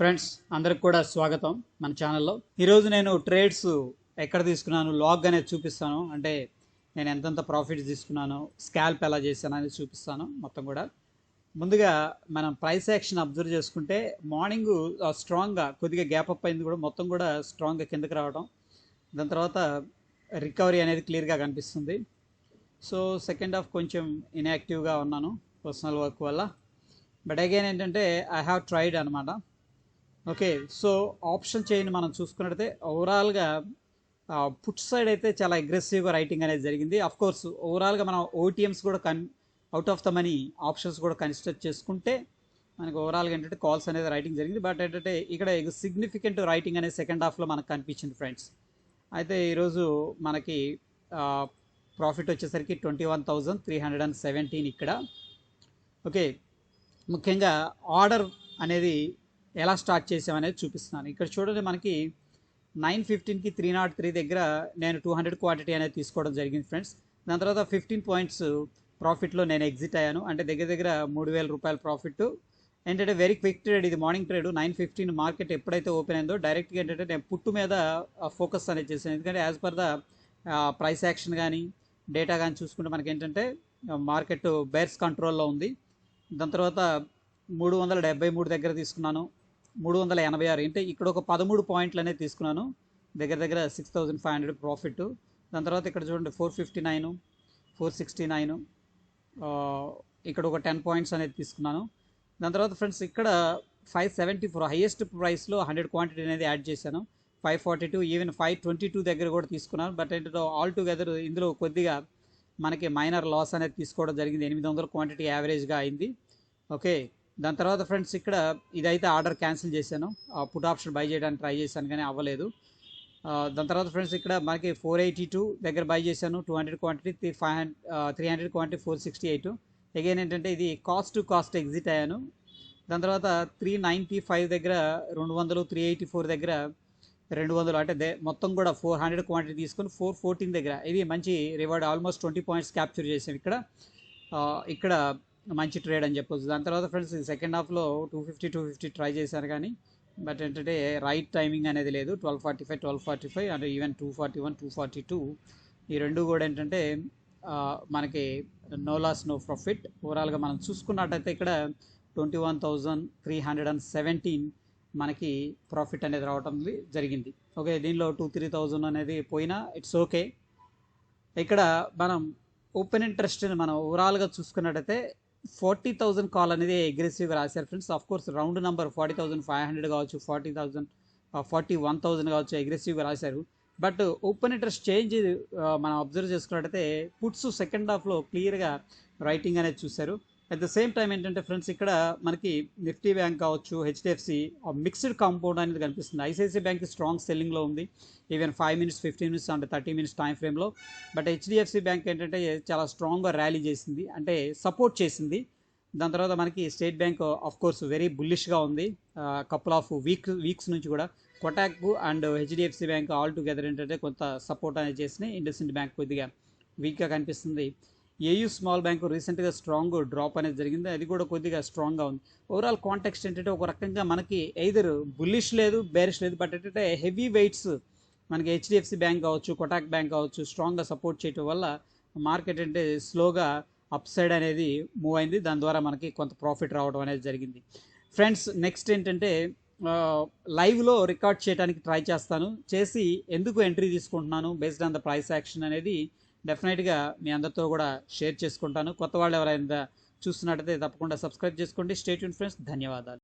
Friends అందరికి కూడా స్వాగతం మన ఛానల్లో. ఈరోజు నేను ట్రేడ్స్ ఎక్కడ తీసుకున్నాను లాగ్ అనేది చూపిస్తాను. అంటే నేను ఎంతెంత ప్రాఫిట్స్ తీసుకున్నాను, స్కాల్ప్ ఎలా చేశాను అనేది చూపిస్తాను మొత్తం కూడా. ముందుగా మనం ప్రైస్ యాక్షన్ అబ్జర్వ్ చేసుకుంటే మార్నింగ్ స్ట్రాంగ్గా కొద్దిగా గ్యాప్ అప్ అయింది, కూడా మొత్తం కూడా స్ట్రాంగ్గా కిందకి రావడం. దాని తర్వాత రికవరీ అనేది క్లియర్గా కనిపిస్తుంది. సో సెకండ్ హాఫ్ కొంచెం ఇన్యాక్టివ్గా ఉన్నాను పర్సనల్ వర్క్ వల్ల. బట్ అగైన్ ఏంటంటే ఐ హ్యావ్ ట్రైడ్ అనమాట. ఓకే, సో ఆప్షన్ చైన్ మనం చూసుకున్నట్టయితే ఓవరాల్గా పుట్ సైడ్ అయితే చాలా అగ్రెసివ్గా రైటింగ్ అనేది జరిగింది. అఫ్ కోర్స్ ఓవరాల్గా మనం ఓటీఎమ్స్ కూడా out of the money options కూడా కన్సిడర్ చేసుకుంటే మనకు ఓవరాల్గా ఏంటంటే కాల్స్ అనేది రైటింగ్ జరిగింది. బట్ ఏంటంటే ఇక్కడ సిగ్నిఫికెంట్ రైటింగ్ అనేది సెకండ్ హాఫ్లో మనకు కనిపించింది ఫ్రెండ్స్. అయితే ఈరోజు మనకి ప్రాఫిట్ వచ్చేసరికి 21,317 ఇక్కడ. ఓకే, ముఖ్యంగా ఆర్డర్ అనేది ఎలా స్టార్ట్ చేసామనేది చూపిస్తున్నాను. ఇక్కడ చూడండి, మనకి 9:15కి 303 దగ్గర నేను 200 క్వాంటిటీ అనేది తీసుకోవడం జరిగింది ఫ్రెండ్స్. దాని తర్వాత 15 పాయింట్స్ ప్రాఫిట్లో నేను ఎగ్జిట్ అయ్యాను. అంటే దగ్గర దగ్గర 3,000 రూపాయల ప్రాఫిట్. ఏంటంటే వెరీ క్విక్ ట్రేడ్ ఇది, మార్నింగ్ ట్రేడ్. 9:15 మార్కెట్ ఎప్పుడైతే ఓపెన్ అయిందో డైరెక్ట్గా ఏంటంటే నేను పుట్టు మీద ఫోకస్ అనేది చేశాను. ఎందుకంటే as per the price action కానీ డేటా కానీ చూసుకుంటే మనకి ఏంటంటే మార్కెట్ బేర్స్ కంట్రోల్లో ఉంది. దాని తర్వాత 373 దగ్గర తీసుకున్నాను, 386. అంటే ఇక్కడ ఒక 13 పాయింట్లు అనేది తీసుకున్నాను, దగ్గర దగ్గర 6,500 ప్రాఫిట్. దాని తర్వాత ఇక్కడ చూడండి 459, 469, ఇక్కడ ఒక 10 పాయింట్స్ అనేది తీసుకున్నాను. దాని తర్వాత ఫ్రెండ్స్ ఇక్కడ 574 హైయెస్ట్ ప్రైస్లో 100 క్వాంటిటీ అనేది యాడ్ చేశాను. 542, ఈవెన్ 522 దగ్గర కూడా తీసుకున్నాను. బట్ ఏంటంటే ఆల్ టుగెదర్ ఇందులో కొద్దిగా మనకి మైనర్ లాస్ అనేది తీసుకోవడం జరిగింది. 800 క్వాంటిటీ యావరేజ్గా అయింది. ఓకే, దాని తర్వాత ఫ్రెండ్స్ ఇక్కడ ఇదైతే ఆర్డర్ క్యాన్సిల్ చేశాను. పుట్ ఆప్షన్ బై చేయడానికి ట్రై చేశాను కానీ అవ్వలేదు. దాని తర్వాత ఫ్రెండ్స్ ఇక్కడ మనకి 482 దగ్గర బై చేశాను, 200 క్వాంటిటీ, 300 క్వాంటిటీ 468. అగైన్ ఏంటంటే ఇది కాస్ట్ టు కాస్ట్ ఎగ్జిట్ అయ్యాను. దాని తర్వాత 395 దగ్గర 200, 384 దగ్గర 200, అంటే మొత్తం కూడా 400 క్వాంటిటీ తీసుకొని 414 దగ్గర ఇది మంచి రివార్డ్, ఆల్మోస్ట్ 20 పాయింట్స్ క్యాప్చర్ చేశాను ఇక్కడ మంచి ట్రేడ్ అని చెప్పొచ్చు. దాని తర్వాత ఫ్రెండ్స్ సెకండ్ హాఫ్లో 250 ట్రై చేశాను కానీ బట్ ఏంటంటే రైట్ టైమింగ్ అనేది లేదు. 1245 అండ్ ఈవెన్ 241, 242 ఈ రెండు కూడా ఏంటంటే మనకి నో లాస్ నో ప్రాఫిట్. ఓవరాల్గా మనం చూసుకున్నట్టయితే ఇక్కడ 21,317 మనకి ప్రాఫిట్ అనేది రావటం జరిగింది. ఓకే, దీనిలో 2-3,000 అనేది పోయినా ఇట్స్ ఓకే. ఇక్కడ మనం ఓపెన్ ఇంట్రెస్ట్ని మనం ఓవరాల్గా చూసుకున్నట్టయితే 40,000 కాల్ అనేది అగ్రెసివ్గా రాశారు friends. Of course round number 40,500 కావచ్చు, 40,000, 41,000 కావచ్చు, అగ్రెసివ్గా రాశారు. బట్ ఓపెన్ ఇంట్రెస్ట్ చేంజ్ మనం అబ్జర్వ్ చేసుకున్నట్టయితే పుట్స్ సెకండ్ హాఫ్లో క్లియర్గా రైటింగ్ అనేది చూశారు. అట్ ద సేమ్ టైం ఏంటంటే ఫ్రెండ్స్ ఇక్కడ మనకి నిఫ్టీ బ్యాంక్ కావచ్చు, హెచ్డిఎఫ్సి మిక్స్డ్ కాంపౌండ్ అనేది కనిపిస్తుంది. ఐసిఐసిఐ బ్యాంక్ స్ట్రాంగ్ సెల్లింగ్లో ఉంది, even 5 minutes, 15 minutes and 30 minutes time ఫ్రేమ్లో. బట్ హెచ్డిఎఫ్సి బ్యాంక్ ఏంటంటే చాలా స్ట్రాంగ్గా ర్యాలీ చేసింది, అంటే సపోర్ట్ చేసింది. దాని తర్వాత మనకి State Bank of course very బుల్లిష్గా ఉంది కపుల్ ఆఫ్ వీక్స్ నుంచి కూడా. Kotak and HDFC bank all together ఏంటంటే కొంత సపోర్ట్ అనేది చేసినాయి. ఇండస్ఇండ్ బ్యాంక్ కొద్దిగా వీక్గా కనిపిస్తుంది. ఏయూ స్మాల్ బ్యాంకు రీసెంట్గా స్ట్రాంగ్ డ్రాప్ అనేది జరిగింది, అది కూడా కొద్దిగా స్ట్రాంగ్గా ఉంది. ఓవరాల్ కాంటెక్స్ట్ ఏంటంటే ఒక రకంగా మనకి ఎయిదర్ బుల్లిష్ లేదు, బేరిష్ లేదు. బట్ ఏంటంటే హెవీ వెయిట్స్ మనకి హెచ్డిఎఫ్సి బ్యాంక్ కావచ్చు, కొటాక్ బ్యాంక్ కావచ్చు స్ట్రాంగ్గా సపోర్ట్ చేయడం వల్ల మార్కెట్ అంటే స్లోగా అప్ సైడ్ అనేది మూవ్ అయింది. దాని ద్వారా మనకి కొంత ప్రాఫిట్ రావడం అనేది జరిగింది. ఫ్రెండ్స్ నెక్స్ట్ ఏంటంటే లైవ్లో రికార్డ్ చేయడానికి ట్రై చేస్తాను, చేసి ఎందుకు ఎంట్రీ తీసుకుంటున్నాను based on the price action అనేది డెఫినెట్గా మీ అందరితో కూడా షేర్ చేసుకుంటాను. కొత్త వాళ్ళు ఎవరైనా చూస్తున్నట్టయితే తప్పకుండా సబ్స్క్రైబ్ చేసుకోండి. స్టే ట్యూన్ ఫ్రెండ్స్, ధన్యవాదాలు.